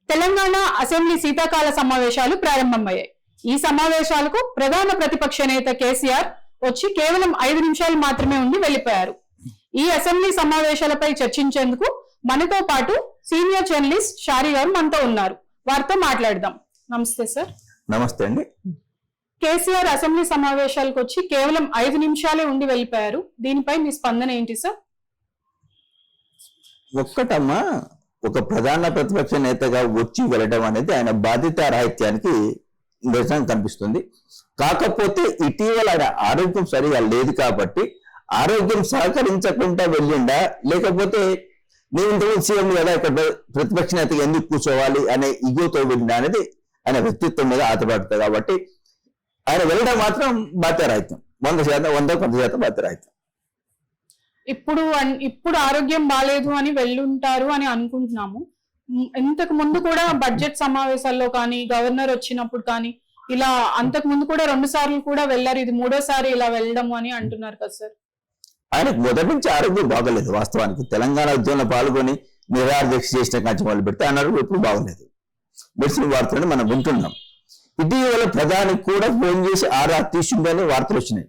Telangana assembly శీతాకాల సమావేశాలు ప్రారంభమయ్యాయి. ఈ సమావేశాలకు ప్రధాన ప్రతిపక్ష నేత కేసీఆర్ వచ్చి కేవలం 5 నిమిషాలు మాత్రమే ఉండి వెళ్లిపోయారు. ఈ అసెంబ్లీ సమావేశాలపై చర్చించేందుకు మనతో పాటు సీనియర్ జర్నలిస్ట్ షారీ గారు మనతో ఉన్నారు. వారితో మాట్లాడదాం. నమస్తే సార్. నమస్తే అండి. కేసీఆర్ అసెంబ్లీ సమావేశాలకు వచ్చి కేవలం 5 నిమిషాలే ఉండి వెళ్లిపోయారు. దీనిపై మీ స్పందన ఏంటి సార్? ఒక్కటమ్మా, ఒక ప్రధాన ప్రతిపక్ష నేతగా వచ్చి వెళ్ళడం అనేది ఆయన బాధ్యతా రాహిత్యానికి నిదర్శనం కనిపిస్తుంది. కాకపోతే ఇటీవల ఆయన ఆరోగ్యం సరిగా లేదు కాబట్టి ఆరోగ్యం సహకరించకుండా వెళ్ళిండా, లేకపోతే నేను ఇంతకుముందు సీఎం కదా ఇక్కడ ప్రతిపక్ష నేతగా ఎందుకు కూర్చోవాలి అనే ఇగోతో వెళ్ళిండా అనేది ఆయన వ్యక్తిత్వం మీద ఆధారపడుతుంది. కాబట్టి ఆయన వెళ్ళడం మాత్రం బాధ్యరాహిత్యం, 100% బాధ్యరాహిత్యం. ఇప్పుడు ఆరోగ్యం బాలేదు అని వెళ్ళుంటారు అని అనుకుంటున్నాము. ఇంతకు ముందు కూడా బడ్జెట్ సమావేశాల్లో కానీ, గవర్నర్ వచ్చినప్పుడు కానీ, ఇలా అంతకు ముందు కూడా 2 సార్లు కూడా వెళ్ళారు. ఇది 3వ సారి ఇలా వెళ్ళడం అని అంటున్నారు కదా సార్. ఆయనకు మొదటి నుంచి ఆరోగ్యం బాగోలేదు. వాస్తవానికి తెలంగాణ ఉద్యమంలో పాల్గొని నిరాదీక్ష చేసిన కంచె మొదలు పెడితే ఆయన ఆరోగ్యం ఎప్పుడు బాగోలేదు. మెడిసిన్ వార్తలను మనం వింటున్నాం. ఇటీవల ప్రధానికి కూడా ఫోన్ చేసి ఆరా తీసుకుంటేనే వార్తలు వచ్చినాయి.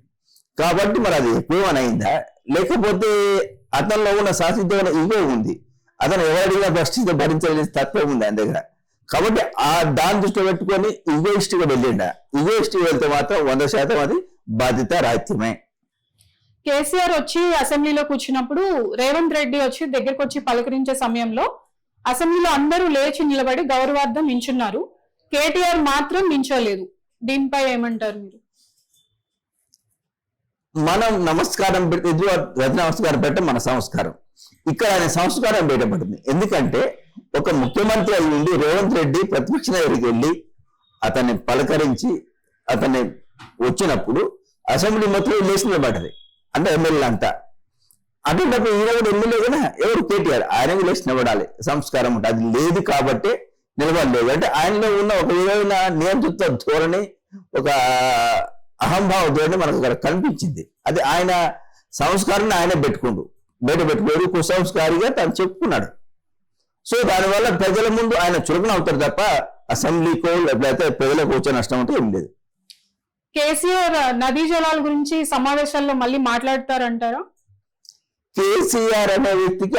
కాబట్టి మరి అది ఎక్కువని అయిందా, లేకపోతే అతనిలో ఉన్న శాశ్వతమైన ఇగో ఉంది, అతను ఎవరిగా ప్రశ్నిస్తే భరించలేని తత్వం ఉంది ఆయన దగ్గర. కాబట్టి దాన్ని దృష్టిలో పెట్టుకొని ఇగోయిస్ట్గా వెళ్ళిండా. ఇగోయిస్ట్గా వెళ్తే మాత్రం 100% అది బాధ్యత రాహిత్యమే. కేసీఆర్ వచ్చి అసెంబ్లీలో కూర్చున్నప్పుడు రేవంత్ రెడ్డి వచ్చి దగ్గరకు వచ్చి పలకరించే సమయంలో అసెంబ్లీలో అందరూ లేచి నిలబడి గౌరవార్థం నించున్నారు. కేటీఆర్ మాత్రం నించోలేదు. దీనిపై ఏమంటారు మీరు? మనం నమస్కారం నమస్కారం పెట్టడం మన సంస్కారం. ఇక్కడ ఆయన సంస్కారం బయటపడింది. ఎందుకంటే ఒక ముఖ్యమంత్రి అయి ఉండి రేవంత్ రెడ్డి ప్రతిపక్ష నాయకుడికి వెళ్ళి అతన్ని పలకరించి అతన్ని వచ్చినప్పుడు అసెంబ్లీ మొత్తం లేచి నిలబడ్డది. అంటే ఎమ్మెల్యే అంతా అటువంటిప్పుడు ఈయన కూడా ఎమ్మెల్యే కదా, ఎవరు కేటీఆర్, ఆయన లేచి నిలబడాలి. సంస్కారం ఉంటుంది. అది లేదు కాబట్టి నిలబడలేదు. అంటే ఆయనలో ఉన్న ఒక విధమైన నియంత్రిత ధోరణి, ఒక అహంభావ ధోరణి మనకు అక్కడ కనిపించింది. అది ఆయన సంస్కారాన్ని ఆయన బయట పెట్టుకోడు, కుసంస్కారిగా తను చెప్పుకున్నాడు. సో దానివల్ల ప్రజల ముందు ఆయన చురుకున అవుతారు తప్ప అసెంబ్లీకో లేకపోతే ప్రజలకు వచ్చే నష్టం అంటే ఏం లేదు. కేసీఆర్ నదీ జలాల గురించి సమావేశాల్లో మళ్ళీ మాట్లాడతారంటారా? కేసీఆర్ అనే వ్యక్తికి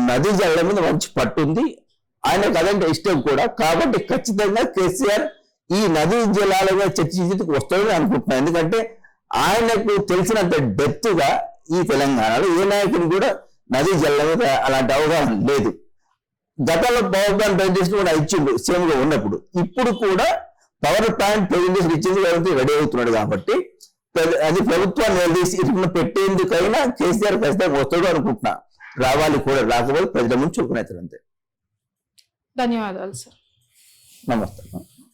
నదీ జలాల మీద మంచి పట్టుంది. ఆయనకు అదంటే ఇష్టం కూడా. కాబట్టి ఖచ్చితంగా కేసీఆర్ ఈ నదీ జలాలుగా చర్చించేందుకు వస్తాడని అనుకుంటున్నాను. ఎందుకంటే ఆయనకు తెలిసినంత డెప్త్గా ఈ తెలంగాణలో ఏ నాయకుని కూడా నదీ జలాల మీద అలాంటి అవగాహన లేదు. గతంలో పవర్ ప్లాంట్ ప్రెజెంటేషన్ కూడా ఇచ్చిండు సీఎంగా ఉన్నప్పుడు. ఇప్పుడు కూడా పవర్ ప్లాంట్ ప్రెజెంటేషన్ ఇచ్చింది కాబట్టి రెడీ అవుతున్నాడు. కాబట్టి అది ప్రభుత్వాన్ని నిలదీసి ఇట్లా పెట్టేందుకైనా కేసీఆర్ ఖచ్చితంగా వస్తాడు అనుకుంటున్నా. రావాలి కూడా, రాకపోతే ప్రజల ముందు చూపుకునేస్తారు అంతే. ధన్యవాదాలు సార్. నమస్తే.